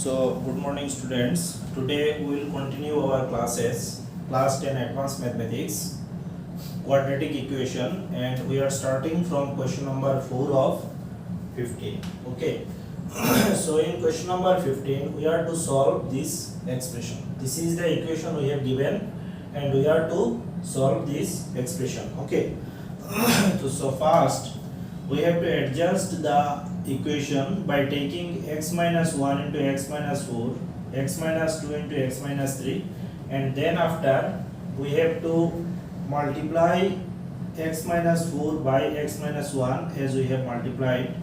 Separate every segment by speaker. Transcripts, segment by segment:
Speaker 1: So, good morning students. Today we will continue our classes, class 10 advanced mathematics, quadratic equation, and we are starting from question number 4 of 15. Okay. So, in question number 15, we are to solve this expression. This is the equation we have given, and we are to solve this expression. Okay. So first, we have to adjust the equation by taking x minus 1 into x minus 4, x minus 2 into x minus 3, and then after we have to multiply x minus 4 by x minus 1 as we have multiplied,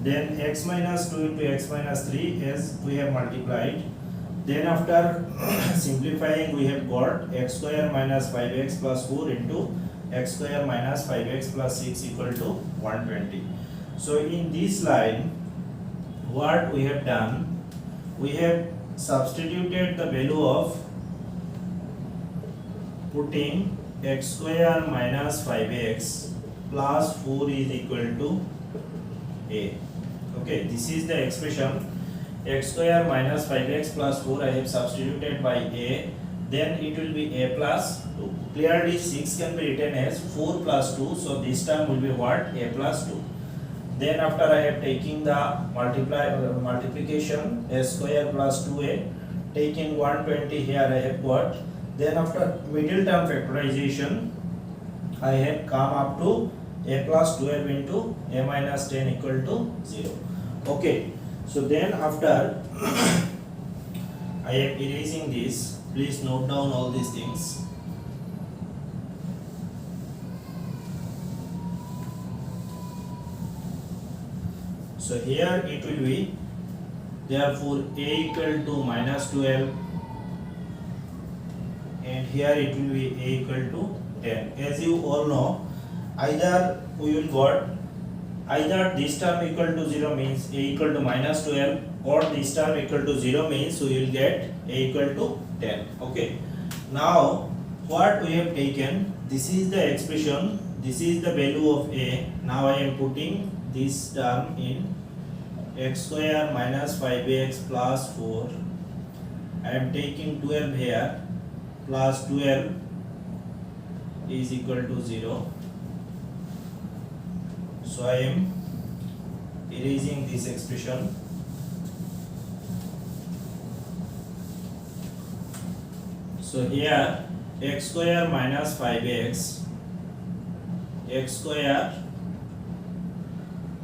Speaker 1: then x minus 2 into x minus 3 as we have multiplied, then after simplifying we have got x square minus 5x plus 4 into x square minus 5x plus 6 equal to 120. So in this line, what we have done, we have substituted the value of putting x square minus 5x plus 4 is equal to a. Okay, this is the expression x square minus 5x plus 4 I have substituted by a, then it will be a plus 2. Clearly 6 can be written as 4 plus 2, so this term will be what? A plus 2. Then after I have taken the multiplication s square plus 2a, taking 120 here I have got, then after middle term factorization I have come up to a plus 12 into a minus 10 equal to 0. Okay, so then after I am erasing this, please note down all these things. So here it will be, therefore a equal to minus 12, and here it will be a equal to 10. As you all know, either we will got either this term equal to 0 means a equal to minus 12, or this term equal to 0 means we will get a equal to 10. Okay. Now what we have taken, this is the expression, this is the value of a. Now I am putting this term in x square minus 5x plus 4. I am taking 12 here, plus 12 is equal to 0. So I am erasing this expression. So here x square minus 5x, x square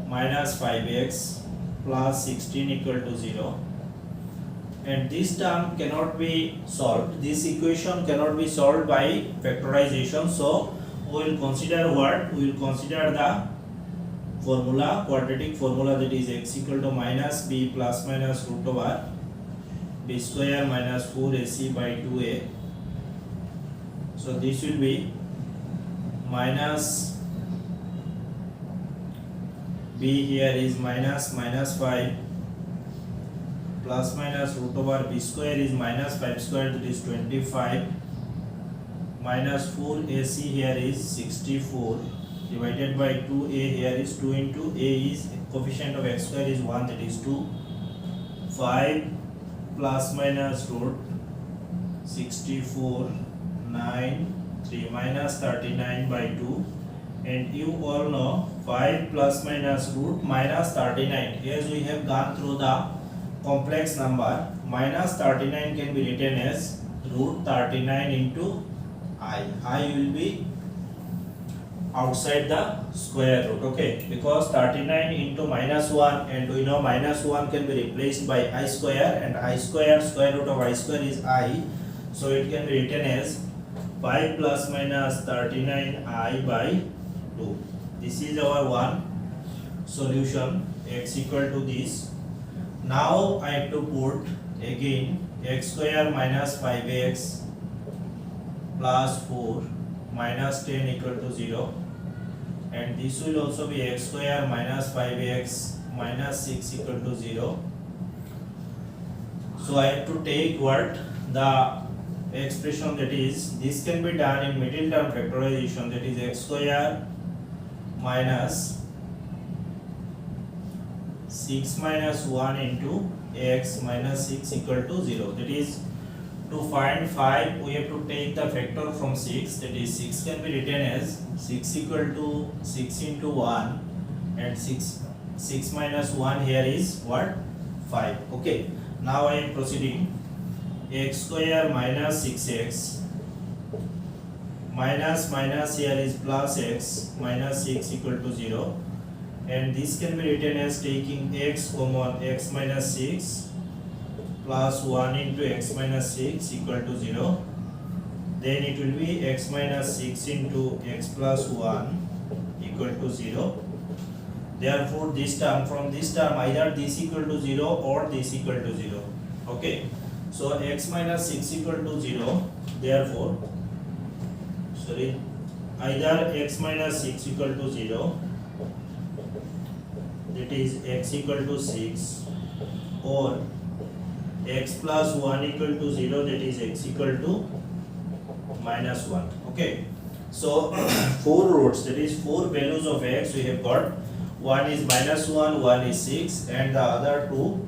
Speaker 1: minus 5x plus 16 equal to 0, and this term cannot be solved, this equation cannot be solved by factorization, so we will consider what? We will consider the formula, quadratic formula, that is x equal to minus b plus minus root over b square minus 4ac by 2a. So this will be minus b here is minus 5 plus minus root over b square is minus 5 square, that is 25, minus 4ac here is 64 divided by 2a here is 2 into a is coefficient of x square is 1, that is 2, 5 plus minus root 64, 9, 3 minus 39 by 2, and you all know 5 plus minus root minus 39, as we have gone through the complex number, minus 39 can be written as root 39 into I will be outside the square root, okay, because 39 into minus 1, and we know minus 1 can be replaced by I square, and I square, square root of I square is I, so it can be written as 5 plus minus 39I by 2. This is our one solution, x equal to this. Now I have to put again x square minus 5x plus 4 minus 10 equal to 0, and this will also be x square minus 5x minus 6 equal to 0. So I have to take what? The expression, that is, this can be done in middle term factorization, that is x square minus 6 minus 1 into x minus 6 equal to 0. That is, to find 5 we have to take the factor from 6, that is 6 can be written as 6 equal to 6 into 1, and 6 minus 1 here is what? 5. Okay, now I am proceeding. X square minus 6x minus here is plus x minus 6 equal to 0, and this can be written as taking x common, x minus 6 plus 1 into x minus 6 equal to 0. Then it will be x minus 6 into x plus 1 equal to 0. Therefore this term, from this term either this equal to 0 or this equal to 0. Okay, so x minus 6 equal to 0, therefore either x minus 6 equal to 0, that is x equal to 6, or x plus 1 equal to 0, that is x equal to minus 1. Okay, so 4 roots, that is 4 values of x we have got. One is minus 1, one is 6, and the other two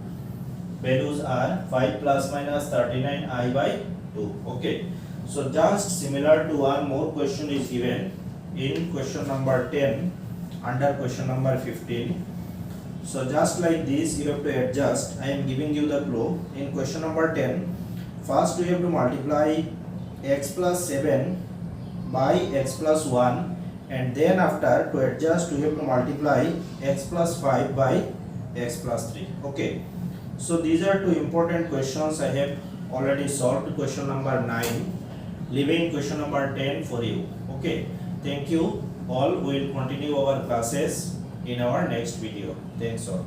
Speaker 1: values are 5 plus minus 39 I by 2. Okay, so just similar to one more question is given in question number 10 under question number 15. So just like this you have to adjust. I am giving you the clue. In question number 10, first we have to multiply x plus 7 by x plus 1, and then after, to adjust, we have to multiply x plus 5 by x plus 3. Okay, so these are two important questions. I have already solved question number 9, leaving question number 10 for you. Okay, thank you all. We will continue our classes in our next video. Thanks all.